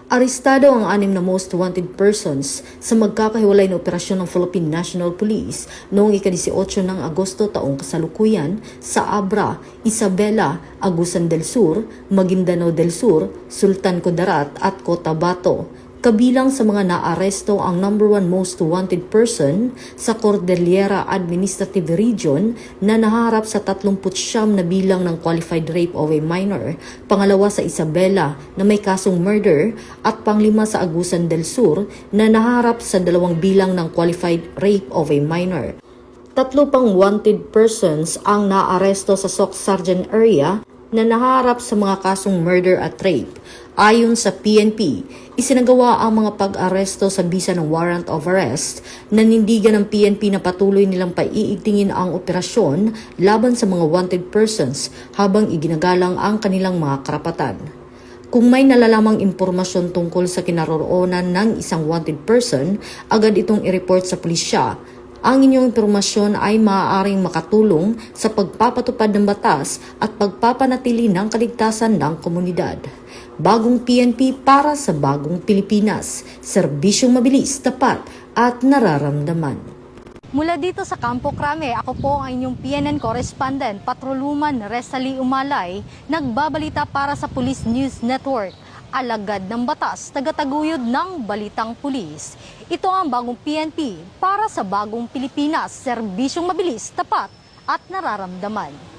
Arestado ang 6 na most wanted persons sa magkakahiwalay na operasyon ng Philippine National Police noong ika-18 ng Agosto taong kasalukuyan sa Abra, Isabela, Agusan del Sur, Maguindanao del Sur, Sultan Kudarat at Cotabato. Kabilang sa mga naaresto ang number 1 most wanted person sa Cordillera Administrative Region na naharap sa 39 na bilang ng qualified rape of a minor, pangalawa sa Isabela na may kasong murder at panglima sa Agusan del Sur na naharap sa 2 bilang ng qualified rape of a minor. 3 pang wanted persons ang naaresto sa SOC Sargent area na naharap sa mga kasong murder at rape. Ayon sa PNP, isinagawa ang mga pag-aresto sa bisa ng warrant of arrest. Nanindigan ng PNP na patuloy nilang paiigtingin ang operasyon laban sa mga wanted persons habang iginagalang ang kanilang mga karapatan. Kung may nalalamang impormasyon tungkol sa kinaroroonan ng isang wanted person, agad itong i-report sa pulisya. Ang inyong impormasyon ay maaaring makatulong sa pagpapatupad ng batas at pagpapanatili ng kaligtasan ng komunidad. Bagong PNP para sa bagong Pilipinas. Serbisyong mabilis, tapat at nararamdaman. Mula dito sa Campo Crame, ako po ang inyong PNN correspondent, Patroluman Resali Umalay, nagbabalita para sa Police News Network. Alagad ng batas, tagataguyod ng balitang pulis. Ito ang bagong PNP para sa bagong Pilipinas, serbisyong mabilis, tapat at nararamdaman.